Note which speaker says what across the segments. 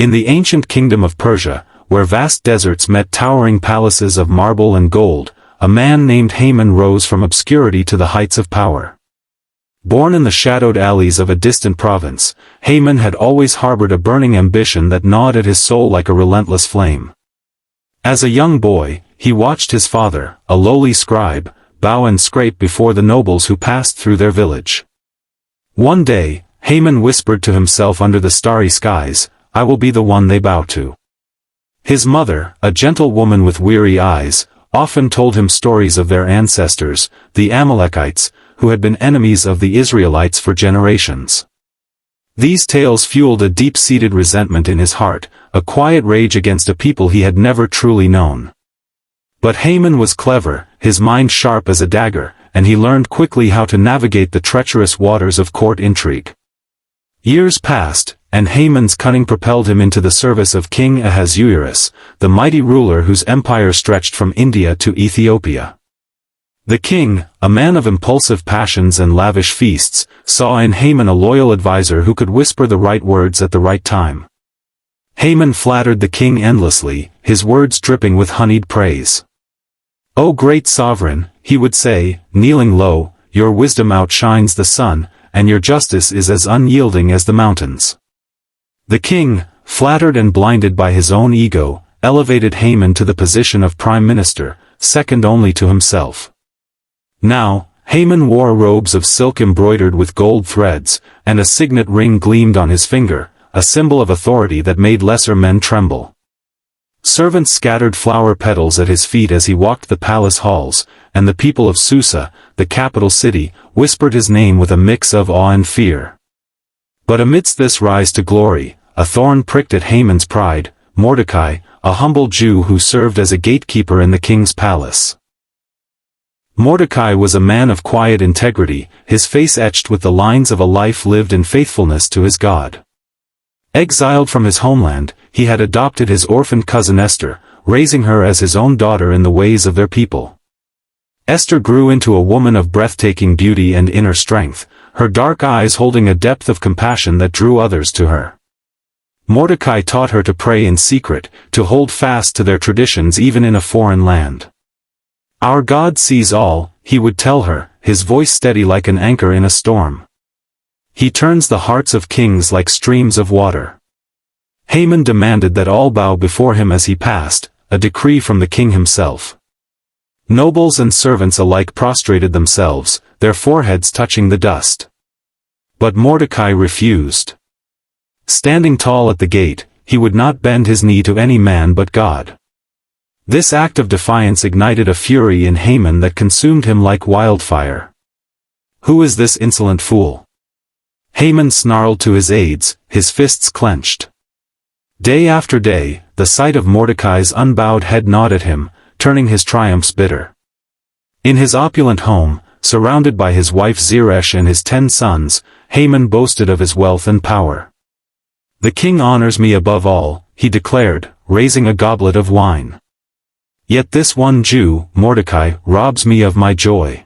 Speaker 1: In the ancient kingdom of Persia, where vast deserts met towering palaces of marble and gold, a man named Haman rose from obscurity to the heights of power. Born in the shadowed alleys of a distant province, Haman had always harbored a burning ambition that gnawed at his soul like a relentless flame. As a young boy, he watched his father, a lowly scribe, bow and scrape before the nobles who passed through their village. One day, Haman whispered to himself under the starry skies, "I will be the one they bow to." His mother, a gentle woman with weary eyes, often told him stories of their ancestors, the Amalekites, who had been enemies of the Israelites for generations. These tales fueled a deep-seated resentment in his heart, a quiet rage against a people he had never truly known. But Haman was clever, his mind sharp as a dagger, and he learned quickly how to navigate the treacherous waters of court intrigue. Years passed, and Haman's cunning propelled him into the service of King Ahasuerus, the mighty ruler whose empire stretched from India to Ethiopia. The king, a man of impulsive passions and lavish feasts, saw in Haman a loyal advisor who could whisper the right words at the right time. Haman flattered the king endlessly, his words dripping with honeyed praise. "O great sovereign," he would say, kneeling low, "your wisdom outshines the sun, and your justice is as unyielding as the mountains." The king, flattered and blinded by his own ego, elevated Haman to the position of prime minister, second only to himself. Now, Haman wore robes of silk embroidered with gold threads, and a signet ring gleamed on his finger, a symbol of authority that made lesser men tremble. Servants scattered flower petals at his feet as he walked the palace halls, and the people of Susa, the capital city, whispered his name with a mix of awe and fear. But amidst this rise to glory, a thorn pricked at Haman's pride, Mordecai, a humble Jew who served as a gatekeeper in the king's palace. Mordecai was a man of quiet integrity, his face etched with the lines of a life lived in faithfulness to his God. Exiled from his homeland, he had adopted his orphaned cousin Esther, raising her as his own daughter in the ways of their people. Esther grew into a woman of breathtaking beauty and inner strength, her dark eyes holding a depth of compassion that drew others to her. Mordecai taught her to pray in secret, to hold fast to their traditions even in a foreign land. "Our God sees all," he would tell her, his voice steady like an anchor in a storm. "He turns the hearts of kings like streams of water." Haman demanded that all bow before him as he passed, a decree from the king himself. Nobles and servants alike prostrated themselves, their foreheads touching the dust. But Mordecai refused. Standing tall at the gate, he would not bend his knee to any man but God. This act of defiance ignited a fury in Haman that consumed him like wildfire. "Who is this insolent fool?" Haman snarled to his aides, his fists clenched. Day after day, the sight of Mordecai's unbowed head gnawed at him, turning his triumphs bitter. In his opulent home, surrounded by his wife Zeresh and his 10 sons, Haman boasted of his wealth and power. "The king honors me above all," he declared, raising a goblet of wine. "Yet this one Jew, Mordecai, robs me of my joy."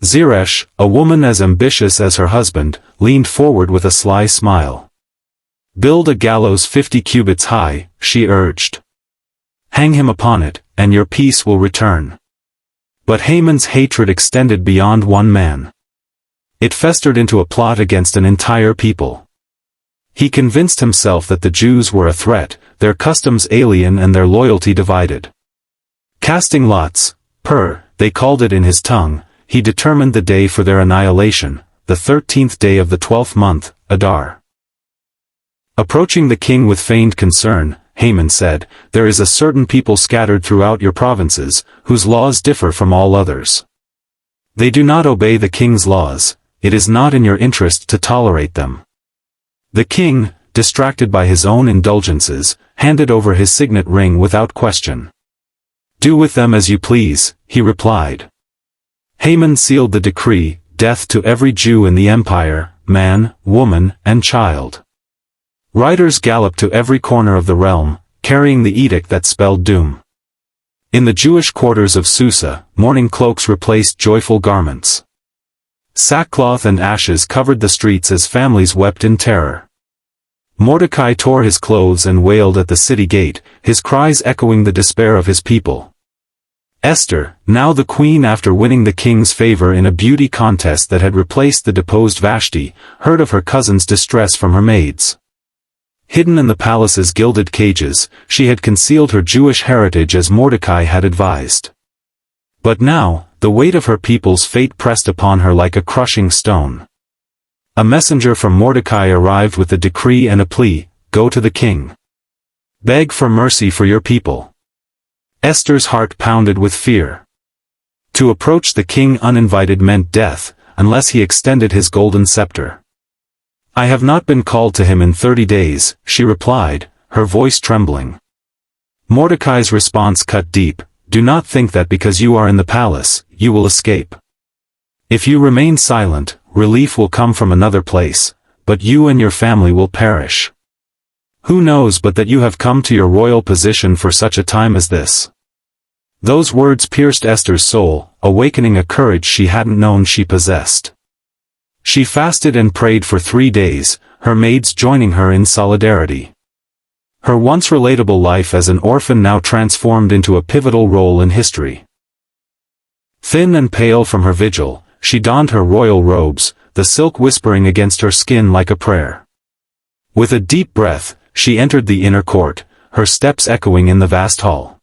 Speaker 1: Zeresh, a woman as ambitious as her husband, leaned forward with a sly smile. "Build a gallows 50 cubits high," she urged. "Hang him upon it, and your peace will return." But Haman's hatred extended beyond one man. It festered into a plot against an entire people. He convinced himself that the Jews were a threat, their customs alien and their loyalty divided. Casting lots, they called it in his tongue, he determined the day for their annihilation, the 13th day of the 12th month, Adar. Approaching the king with feigned concern, Haman said, "There is a certain people scattered throughout your provinces, whose laws differ from all others. They do not obey the king's laws, it is not in your interest to tolerate them." The king, distracted by his own indulgences, handed over his signet ring without question. "Do with them as you please," he replied. Haman sealed the decree, death to every Jew in the empire, man, woman, and child. Riders galloped to every corner of the realm, carrying the edict that spelled doom. In the Jewish quarters of Susa, mourning cloaks replaced joyful garments. Sackcloth and ashes covered the streets as families wept in terror. Mordecai tore his clothes and wailed at the city gate, his cries echoing the despair of his people. Esther, now the queen after winning the king's favor in a beauty contest that had replaced the deposed Vashti, heard of her cousin's distress from her maids. Hidden in the palace's gilded cages, she had concealed her Jewish heritage as Mordecai had advised. But now, the weight of her people's fate pressed upon her like a crushing stone. A messenger from Mordecai arrived with a decree and a plea: go to the king. Beg for mercy for your people. Esther's heart pounded with fear. To approach the king uninvited meant death, unless he extended his golden scepter. I have not been called to him in 30 days, she replied, her voice trembling. Mordecai's response cut deep: do not think that because you are in the palace, you will escape. If you remain silent, relief will come from another place, but you and your family will perish. Who knows but that you have come to your royal position for such a time as this? Those words pierced Esther's soul, awakening a courage she hadn't known she possessed. She fasted and prayed for 3 days, her maids joining her in solidarity. Her once relatable life as an orphan now transformed into a pivotal role in history. Thin and pale from her vigil, she donned her royal robes, the silk whispering against her skin like a prayer. With a deep breath, she entered the inner court, her steps echoing in the vast hall.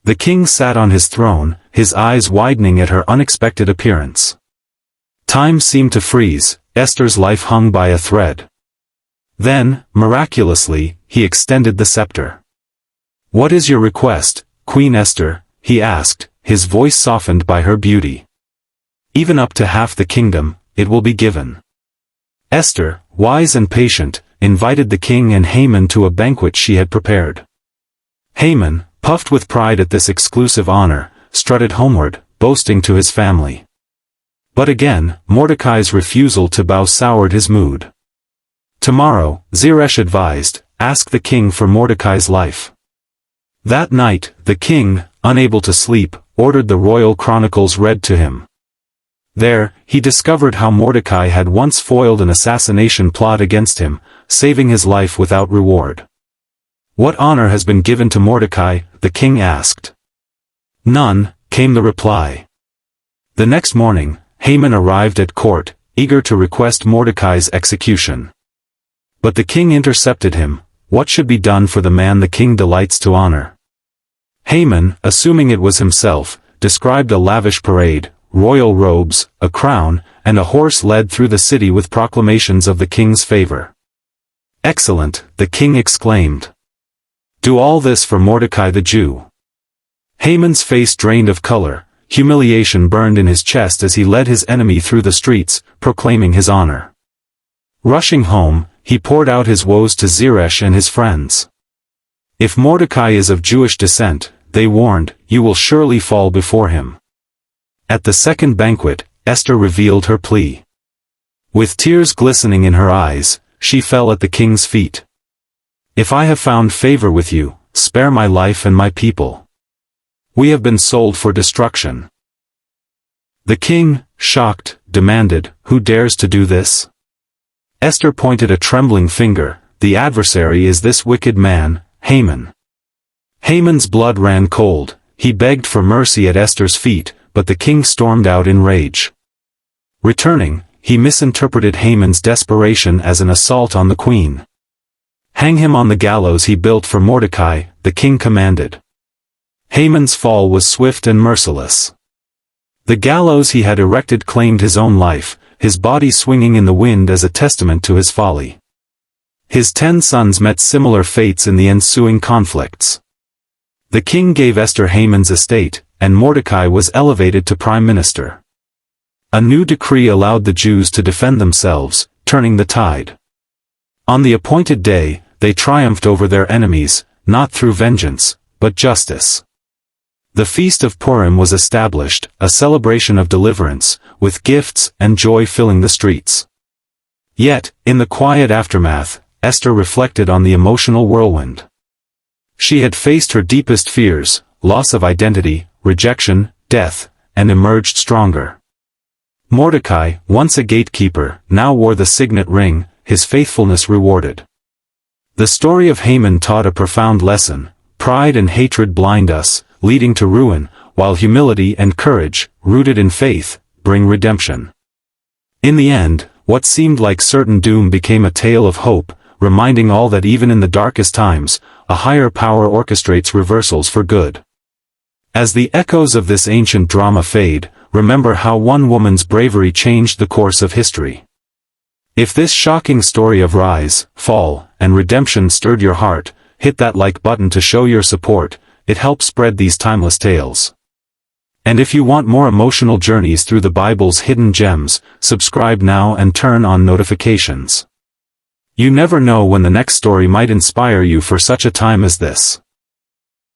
Speaker 1: The king sat on his throne, his eyes widening at her unexpected appearance. Time seemed to freeze, Esther's life hung by a thread. Then, miraculously, he extended the scepter. What is your request, Queen Esther? He asked, his voice softened by her beauty. Even up to half the kingdom, it will be given. Esther, wise and patient, invited the king and Haman to a banquet she had prepared. Haman, puffed with pride at this exclusive honor, strutted homeward, boasting to his family. But again, Mordecai's refusal to bow soured his mood. Tomorrow, Zeresh advised, ask the king for Mordecai's life. That night, the king, unable to sleep, ordered the royal chronicles read to him. There, he discovered how Mordecai had once foiled an assassination plot against him, saving his life without reward. What honor has been given to Mordecai? The king asked. None, came the reply. The next morning, Haman arrived at court, eager to request Mordecai's execution. But the king intercepted him. What should be done for the man the king delights to honor? Haman, assuming it was himself, described a lavish parade, royal robes, a crown, and a horse led through the city with proclamations of the king's favor. Excellent, the king exclaimed. Do all this for Mordecai the Jew. Haman's face drained of color, humiliation burned in his chest as he led his enemy through the streets, proclaiming his honor. Rushing home, he poured out his woes to Zeresh and his friends. If Mordecai is of Jewish descent, they warned, you will surely fall before him. At the second banquet, Esther revealed her plea. With tears glistening in her eyes, she fell at the king's feet. If I have found favor with you, spare my life and my people. We have been sold for destruction. The king, shocked, demanded, who dares to do this? Esther pointed a trembling finger, the adversary is this wicked man, Haman. Haman's blood ran cold, he begged for mercy at Esther's feet, but the king stormed out in rage. Returning, he misinterpreted Haman's desperation as an assault on the queen. Hang him on the gallows he built for Mordecai, the king commanded. Haman's fall was swift and merciless. The gallows he had erected claimed his own life, his body swinging in the wind as a testament to his folly. His 10 sons met similar fates in the ensuing conflicts. The king gave Esther Haman's estate, and Mordecai was elevated to prime minister. A new decree allowed the Jews to defend themselves, turning the tide. On the appointed day, they triumphed over their enemies, not through vengeance, but justice. The Feast of Purim was established, a celebration of deliverance, with gifts and joy filling the streets. Yet, in the quiet aftermath, Esther reflected on the emotional whirlwind. She had faced her deepest fears, loss of identity, rejection, death, and emerged stronger. Mordecai, once a gatekeeper, now wore the signet ring, his faithfulness rewarded. The story of Haman taught a profound lesson. Pride and hatred blind us, leading to ruin, while humility and courage, rooted in faith, bring redemption. In the end, what seemed like certain doom became a tale of hope, reminding all that even in the darkest times, a higher power orchestrates reversals for good. As the echoes of this ancient drama fade, remember how one woman's bravery changed the course of history. If this shocking story of rise, fall, and redemption stirred your heart, hit that like button to show your support. It helps spread these timeless tales. And if you want more emotional journeys through the Bible's hidden gems, subscribe now and turn on notifications. You never know when the next story might inspire you for such a time as this.